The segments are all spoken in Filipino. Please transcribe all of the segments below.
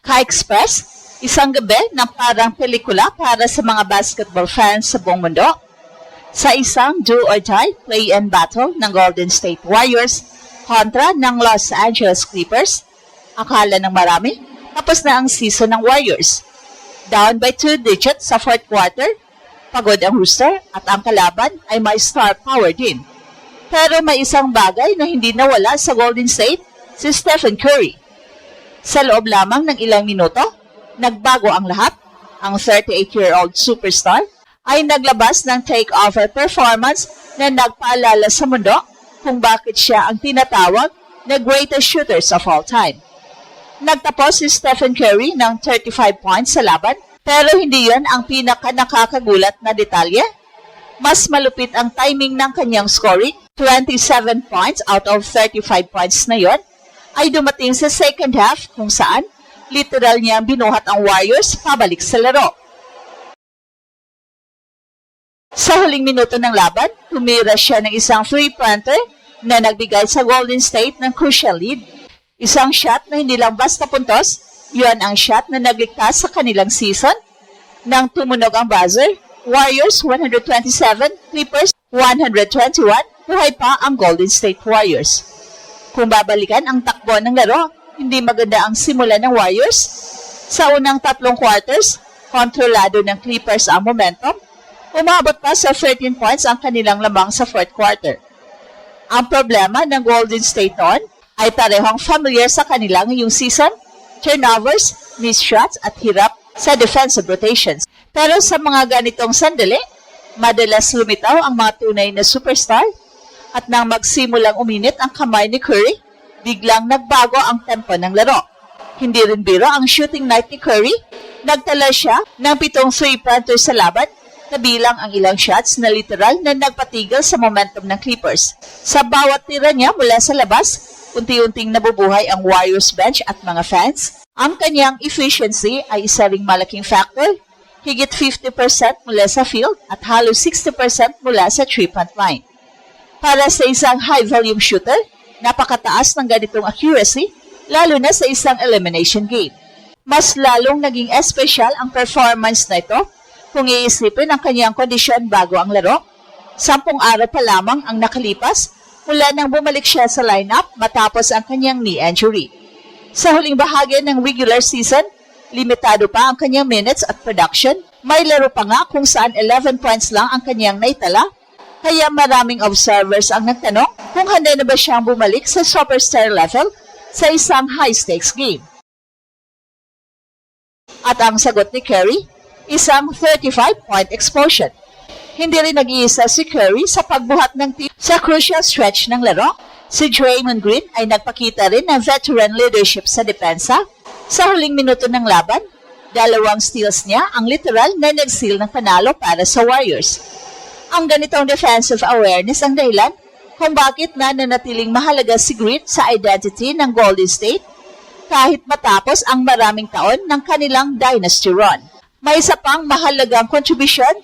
Ka-Express, isang gabi na parang pelikula para sa mga basketball fans sa buong mundo. Sa isang do-or-die play-in battle ng Golden State Warriors kontra ng Los Angeles Clippers, akala ng marami, tapos na ang season ng Warriors. Down by 2 digits sa fourth quarter, pagod ang rooster at ang kalaban ay may star power din. Pero may isang bagay na hindi nawala sa Golden State, si Stephen Curry. Sa loob lamang ng ilang minuto, nagbago ang lahat. Ang 38-year-old superstar ay naglabas ng take-over performance na nagpaalala sa mundo kung bakit siya ang tinatawag na greatest shooters of all time. Nagtapos si Stephen Curry ng 35 points sa laban, pero hindi yan ang pinaka-nakakagulat na detalye. Mas malupit ang timing ng kanyang scoring, 27 points out of 35 points na yon, ay dumating sa second half kung saan literal niyang binuhat ang Warriors pabalik sa laro. Sa huling minuto ng laban, tumira siya ng isang three-pointer na nagbigay sa Golden State ng crucial lead. Isang shot na hindi lang basta puntos, yun ang shot na nagligtas sa kanilang season. Nang tumunog ang buzzer, Warriors 127, Clippers 121, buhay pa ang Golden State Warriors. Kung babalikan ang takbo ng laro, hindi maganda ang simula ng Warriors. Sa unang 3 quarters, kontrolado ng Clippers ang momentum. Umabot pa sa 13 points ang kanilang lamang sa fourth quarter. Ang problema ng Golden State noon ay parehong familiar sa kanila ngayong season, turnovers, missed shots at hirap sa defensive rotations. Pero sa mga ganitong sandali, madalas lumitaw ang mga tunay na superstar. At nang magsimulang uminit ang kamay ni Curry, biglang nagbago ang tempo ng laro. Hindi rin biro ang shooting night ni Curry. Nagtala siya ng 7 three-pointers sa laban, kabilang ang ilang shots na literal na nagpatigil sa momentum ng Clippers. Sa bawat tira niya mula sa labas, unti-unting nabubuhay ang Warriors bench at mga fans. Ang kanyang efficiency ay isa ring malaking factor. Higit 50% mula sa field at halos 60% mula sa three-point line. Para sa isang high-volume shooter, napakataas ng ganitong accuracy, lalo na sa isang elimination game. Mas lalong naging espesyal ang performance na ito kung iisipin ang kanyang kondisyon bago ang laro. 10 araw pa lamang ang nakalipas mula nang bumalik siya sa lineup matapos ang kanyang knee injury. Sa huling bahagi ng regular season, limitado pa ang kanyang minutes at production. May laro pa nga kung saan 11 points lang ang kanyang naitala. Kaya maraming observers ang nagtanong kung handa na ba siyang bumalik sa superstar level sa isang high-stakes game. At ang sagot ni Curry, isang 35-point explosion. Hindi rin nag-iisa si Curry sa pagbuhat ng team sa crucial stretch ng laro. Si Draymond Green ay nagpakita rin ng veteran leadership sa depensa. Sa huling minuto ng laban, 2 steals niya ang literal na nag-seal ng panalo para sa Warriors. Ang ganitong defensive awareness ang dahilan kung bakit nananatiling mahalaga si Green sa identity ng Golden State kahit matapos ang maraming taon ng kanilang dynasty run. May isa pang mahalagang kontribusyon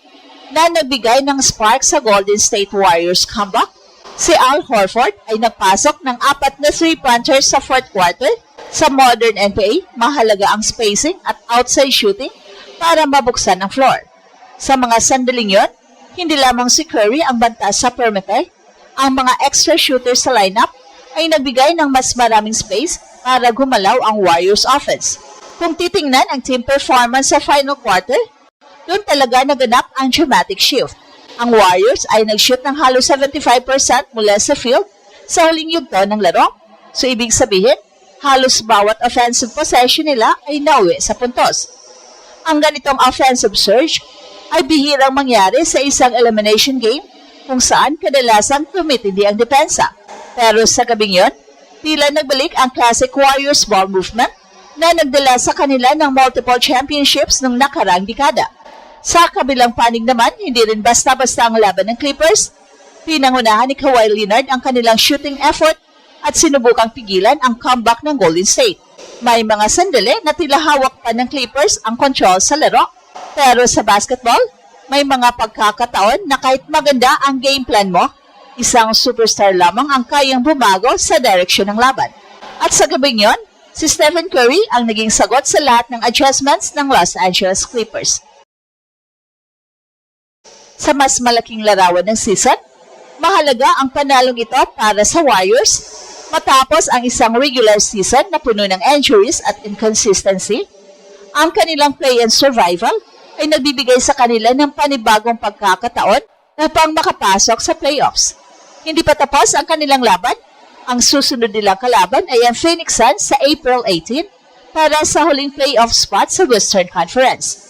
na nagbigay ng spark sa Golden State Warriors comeback. Si Al Horford ay nagpasok ng 4 na three-pointers sa fourth quarter. Sa modern NBA, mahalaga ang spacing at outside shooting para mabuksan ang floor. Sa mga sandaling yon, hindi lamang si Curry ang banta sa perimeter, ang mga extra shooters sa lineup ay nagbigay ng mas maraming space para gumalaw ang Warriors offense. Kung titingnan ang team performance sa final quarter, doon talaga naganap ang dramatic shift. Ang Warriors ay nag-shoot ng halos 75% mula sa field sa huling yugto ng laro. So ibig sabihin, halos bawat offensive possession nila ay nauwi sa puntos. Ang ganitong offensive surge ay bihirang mangyari sa isang elimination game kung saan kadalasang tumitindi ang depensa. Pero sa gabing yon, tila nagbalik ang classic Warriors ball movement na nagdala sa kanila ng multiple championships noong nakaraang dekada. Sa kabilang panig naman, hindi rin basta-basta ang laban ng Clippers. Pinangunahan ni Kawhi Leonard ang kanilang shooting effort at sinubukang pigilan ang comeback ng Golden State. May mga sandali na tila hawak pa ng Clippers ang control sa laro. Pero sa basketball, may mga pagkakataon na kahit maganda ang game plan mo, isang superstar lamang ang kayang bumago sa direksyon ng laban. At sa gabing yon, si Stephen Curry ang naging sagot sa lahat ng adjustments ng Los Angeles Clippers. Sa mas malaking larawan ng season, mahalaga ang panalong ito para sa Warriors matapos ang isang regular season na puno ng injuries at inconsistency. Ang kanilang play and survival ay nagbibigay sa kanila ng panibagong pagkakataon upang makapasok sa playoffs. Hindi pa tapos ang kanilang laban. Ang susunod nilang kalaban ay ang Phoenix Suns sa April 18 para sa huling playoff spot sa Western Conference.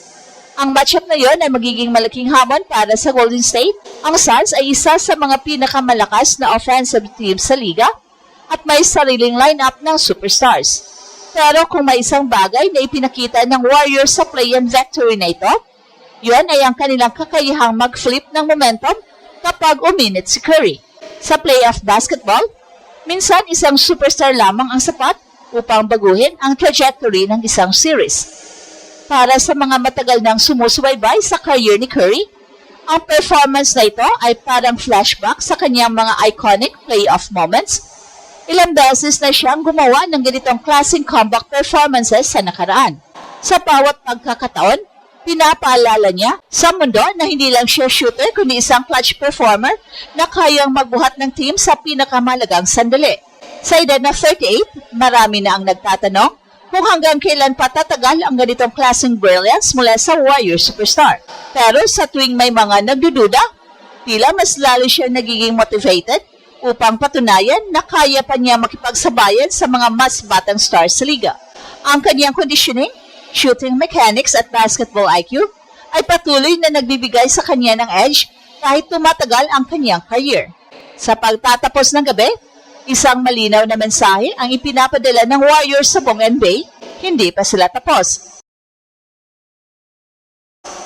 Ang matchup na yon ay magiging malaking hamon para sa Golden State. Ang Suns ay isa sa mga pinakamalakas na offensive team sa liga at may sariling lineup ng superstars. Pero kung may isang bagay na ipinakita ng Warriors sa play-in victory na ito, yon ay ang kanilang kakayahang mag-flip ng momentum kapag uminit si Curry. Sa playoff basketball, minsan isang superstar lamang ang sapat upang baguhin ang trajectory ng isang series. Para sa mga matagal nang sumusubaybay sa career ni Curry, ang performance na ito ay parang flashback sa kanyang mga iconic playoff moments. Ilang beses na siyang gumawa ng ganitong klaseng comeback performances sa nakaraan. Sa bawat pagkakataon, pinapaalala niya sa mundo na hindi lang siya shooter kundi isang clutch performer na kayang magbuhat ng team sa pinakamalagang sandali. Sa edad na 38, marami na ang nagtatanong kung hanggang kailan pa tatagal ang ganitong klaseng brilliance mula sa Warriors superstar. Pero sa tuwing may mga nagdududa, tila mas lalo siya nagiging motivated upang patunayan na kaya pa niya makipagsabayan sa mga mas batang stars sa liga. Ang kanyang conditioning, shooting mechanics at basketball IQ ay patuloy na nagbibigay sa kanya ng edge kahit tumatagal ang kanyang career. Sa pagtatapos ng gabi, isang malinaw na mensahe ang ipinapadala ng Warriors sa buong NBA, hindi pa sila tapos.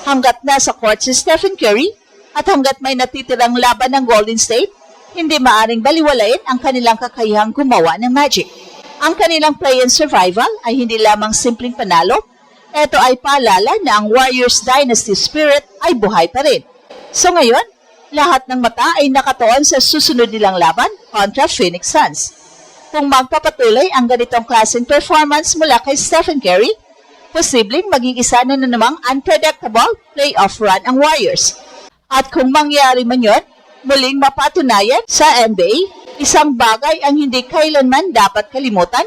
Hanggat nasa court si Stephen Curry at hanggat may natitirang laban ng Golden State, hindi maaring baliwalain ang kanilang kakayahang gumawa ng magic. Ang kanilang play and survival ay hindi lamang simpleng panalo, ito ay paalala na ang Warriors Dynasty Spirit ay buhay pa rin. So ngayon, lahat ng mata ay nakatuon sa susunod nilang laban kontra Phoenix Suns. Kung magpapatuloy ang ganitong klaseng performance mula kay Stephen Curry, posibleng maging isa na namang unpredictable playoff run ang Warriors. At kung mangyari man yon, muling mapatunayan sa NBA, isang bagay ang hindi kailanman dapat kalimutan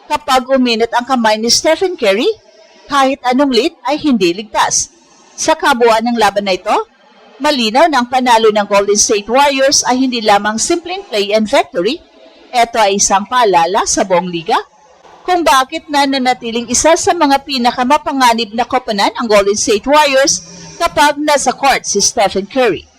kapag uminit ang kamay ni Stephen Curry, kahit anong lead ay hindi ligtas. Sa kabuuan ng laban na ito, malinaw na ang panalo ng Golden State Warriors ay hindi lamang simpleng play and victory. Ito ay isang paalala sa buong liga kung bakit nananatiling isa sa mga pinakamapanganib na koponan ang Golden State Warriors kapag nasa court si Stephen Curry.